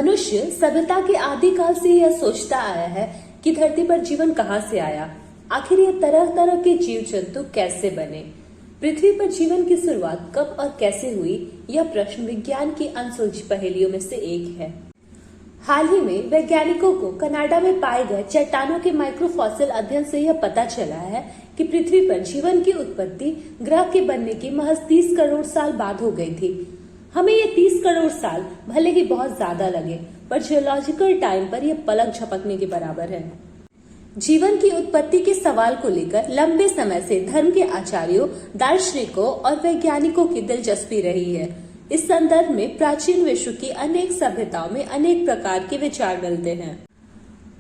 मनुष्य सभ्यता के आदिकाल से यह सोचता आया है कि धरती पर जीवन कहां से आया, आखिर ये तरह तरह के जीव जंतु कैसे बने, पृथ्वी पर जीवन की शुरुआत कब और कैसे हुई। यह प्रश्न विज्ञान की अनसुलझी पहेलियों में से एक है। हाल ही में वैज्ञानिकों को कनाडा में पाए गए चट्टानों के माइक्रोफॉसिल अध्ययन से यह पता चला है कि पृथ्वी पर जीवन की उत्पत्ति ग्रह के बनने की महज 30 करोड़ साल बाद हो गई थी। हमें ये 30 करोड़ साल भले ही बहुत ज्यादा लगे, पर जियोलॉजिकल टाइम पर यह पलक झपकने के बराबर है। जीवन की उत्पत्ति के सवाल को लेकर लंबे समय से धर्म के आचार्यों, दार्शनिकों और वैज्ञानिकों की दिलचस्पी रही है। इस संदर्भ में प्राचीन विश्व की अनेक सभ्यताओं में अनेक प्रकार के विचार मिलते हैं।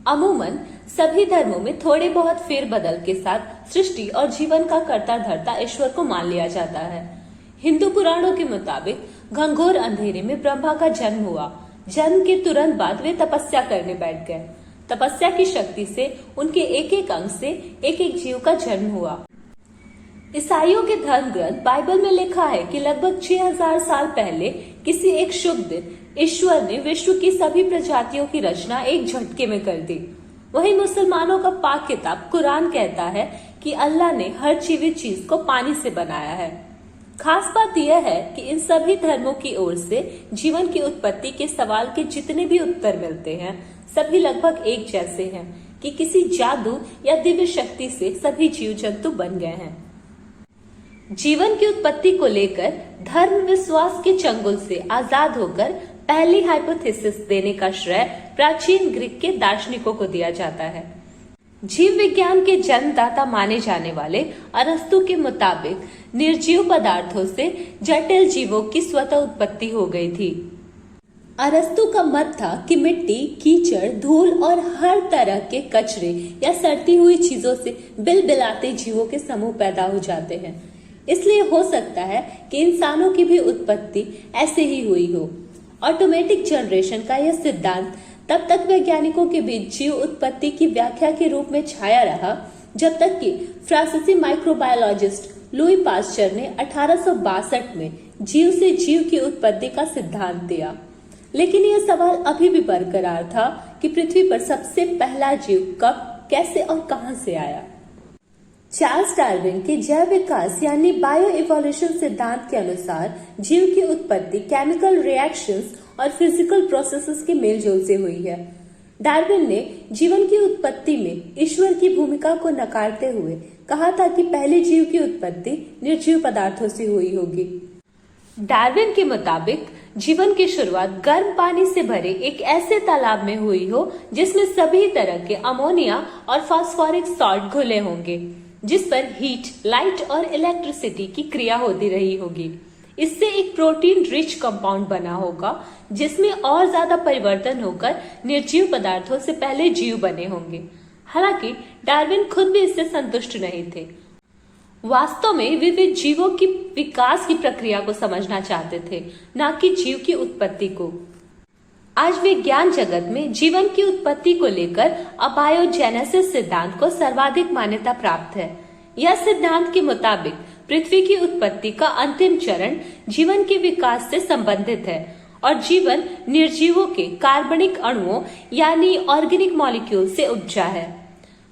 अमूमन सभी धर्मों में थोड़े बहुत फेरबदल के साथ सृष्टि और जीवन का कर्ता धर्ता ईश्वर को मान लिया जाता है। हिंदू पुराणों के मुताबिक घंघोर अंधेरे में ब्रह्मा का जन्म हुआ। जन्म के तुरंत बाद वे तपस्या करने बैठ गए। तपस्या की शक्ति से उनके एक एक अंग से एक एक जीव का जन्म हुआ। ईसाइयों के धर्म ग्रंथ बाइबल में लिखा है कि लगभग 6000 साल पहले किसी एक शुभ दिन ईश्वर ने विश्व की सभी प्रजातियों की रचना एक झटके में कर दी। वहीं मुसलमानों का पाक किताब कुरान कहता है कि अल्लाह ने हर जीवित चीज को पानी से बनाया है। खास बात यह है कि इन सभी धर्मों की ओर से जीवन की उत्पत्ति के सवाल के जितने भी उत्तर मिलते हैं, सभी लगभग एक जैसे हैं कि किसी जादू या दिव्य शक्ति से सभी जीव जंतु बन गए हैं। जीवन की उत्पत्ति को लेकर धर्म विश्वास के चंगुल से आजाद होकर पहली हाइपोथेसिस देने का श्रेय प्राचीन ग्रीक के दार्शनिकों को दिया जाता है। जीव विज्ञान के जन्मदाता माने जाने वाले अरस्तु के मुताबिक निर्जीव पदार्थों से जटिल जीवों की स्वतः उत्पत्ति हो गई थी। अरस्तु का मत था कि मिट्टी, कीचड़, धूल और हर तरह के कचरे या सड़ती हुई चीजों से बिलबिलाते जीवों के समूह पैदा हो जाते हैं। इसलिए हो सकता है कि इंसानों की भी उत्पत्ति ऐसे ही हुई हो। ऑटोमेटिक जनरेशन का यह सिद्धांत तब तक वैज्ञानिकों के बीच जीव उत्पत्ति की व्याख्या के रूप में छाया रहा, जब तक कि फ्रांसीसी माइक्रोबायोलॉजिस्ट लुई पास्चर ने 1862 में जीव से जीव की उत्पत्ति का सिद्धांत दिया। लेकिन यह सवाल अभी भी बरकरार था कि पृथ्वी पर सबसे पहला जीव कब, कैसे और कहां से आया। चार्ल्स डार्विन के जैव विकास यानी बायो इवोल्यूशन सिद्धांत के अनुसार जीव की उत्पत्ति केमिकल रिएक्शंस और फिजिकल प्रोसेसेस के मेलजोल से हुई है। डार्विन ने जीवन की उत्पत्ति में ईश्वर की भूमिका को नकारते हुए कहा था कि पहले जीव की उत्पत्ति निर्जीव पदार्थों से हुई होगी। डार्विन के मुताबिक जीवन की शुरुआत गर्म पानी से भरे एक ऐसे तालाब में हुई हो जिसमें सभी तरह के अमोनिया और फास्फोरिक सॉल्ट घुले होंगे, जिस पर हीट, लाइट और इलेक्ट्रिसिटी की क्रिया होती रही होगी। इससे एक प्रोटीन रिच कंपाउंड बना होगा जिसमें और ज्यादा परिवर्तन होकर निर्जीव पदार्थों से पहले जीव बने होंगे। हालांकि डार्विन खुद भी इससे संतुष्ट नहीं थे। वास्तव में वे जीवों की विकास की प्रक्रिया को समझना चाहते थे, न कि जीव की उत्पत्ति को। आज विज्ञान जगत में जीवन की उत्पत्ति को लेकर अबायोजेनेसिस सिद्धांत को सर्वाधिक मान्यता प्राप्त है। यह सिद्धांत के मुताबिक पृथ्वी की उत्पत्ति का अंतिम चरण जीवन के विकास से संबंधित है और जीवन निर्जीवों के कार्बनिक अणुओं यानी ऑर्गेनिक मॉलिक्यूल से उपजा है।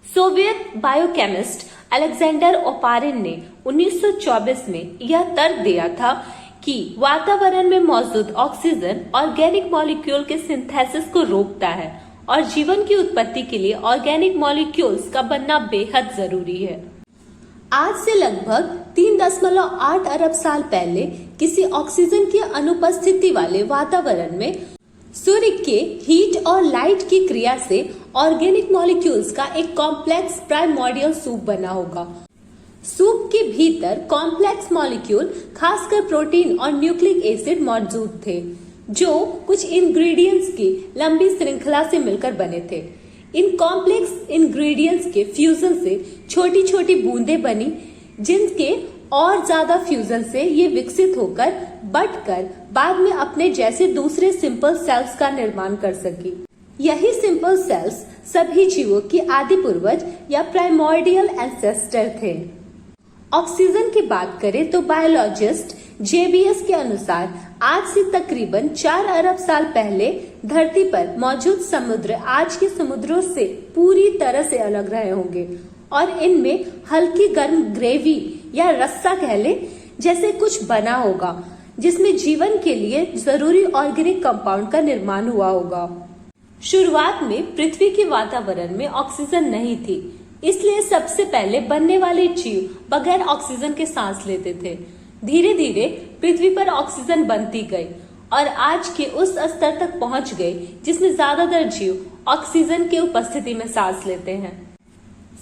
सोवियत बायोकेमिस्ट अलेक्जेंडर ओपारिन ने 1924 में यह तर्क दिया था कि वातावरण में मौजूद ऑक्सीजन ऑर्गेनिक मॉलिक्यूल के सिंथेसिस को रोकता है और जीवन की उत्पत्ति के लिए ऑर्गेनिक मॉलिक्यूल्स का बनना बेहद जरूरी है। आज से लगभग 3.8 अरब साल पहले किसी ऑक्सीजन की अनुपस्थिति वाले वातावरण में सूर्य के हीट और लाइट की क्रिया से ऑर्गेनिक मॉलिक्यूल्स का एक कॉम्प्लेक्स प्राइमोर्डियल सूप बना होगा। सूप के भीतर कॉम्प्लेक्स मॉलिक्यूल खासकर प्रोटीन और न्यूक्लिक एसिड मौजूद थे, जो कुछ इंग्रेडिएंट्स की लंबी श्रृंखला से मिलकर बने थे। इन कॉम्प्लेक्स इंग्रेडिएंट्स के फ्यूजन से छोटी छोटी बूंदें बनी, जिनके और ज्यादा फ्यूजन से ये विकसित होकर बंटकर बाद में अपने जैसे दूसरे सिंपल सेल्स का निर्माण कर सकी। यही सिंपल सेल्स सभी जीवों की आदि पूर्वज या प्राइमोर्डियल एंसेस्टर थे। ऑक्सीजन की बात करें तो बायोलॉजिस्ट जेबीएस के अनुसार आज से तकरीबन 4 अरब साल पहले धरती पर मौजूद समुद्र आज के समुद्रों से पूरी तरह से अलग रहे होंगे और इनमें हल्की गर्म ग्रेवी या रस्सा कह ले जैसे कुछ बना होगा, जिसमें जीवन के लिए जरूरी ऑर्गेनिक कंपाउंड का निर्माण हुआ होगा। शुरुआत में पृथ्वी के वातावरण में ऑक्सीजन नहीं थी, इसलिए सबसे पहले बनने वाले जीव बगैर ऑक्सीजन के सांस लेते थे। धीरे धीरे पृथ्वी पर ऑक्सीजन बनती गई और आज के उस स्तर तक पहुंच गई जिसमें ज्यादातर जीव ऑक्सीजन की उपस्थिति में सांस लेते हैं।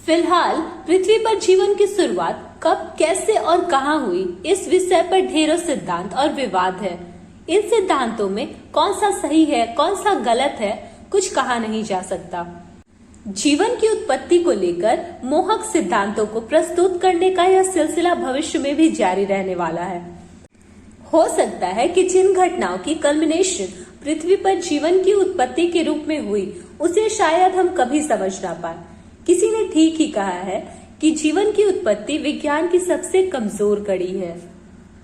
फिलहाल पृथ्वी पर जीवन की शुरुआत कब, कैसे और कहां हुई, इस विषय पर ढेरों सिद्धांत और विवाद है। इन सिद्धांतों में कौन सा सही है, कौन सा गलत है, कुछ कहा नहीं जा सकता। जीवन की उत्पत्ति को लेकर मोहक सिद्धांतों को प्रस्तुत करने का यह सिलसिला भविष्य में भी जारी रहने वाला है। हो सकता है कि जिन घटनाओं की कल्मिनेशन पृथ्वी पर जीवन की उत्पत्ति के रूप में हुई, उसे शायद हम कभी समझ ना पाए। किसी ने ठीक ही कहा है कि जीवन की उत्पत्ति विज्ञान की सबसे कमजोर कड़ी है।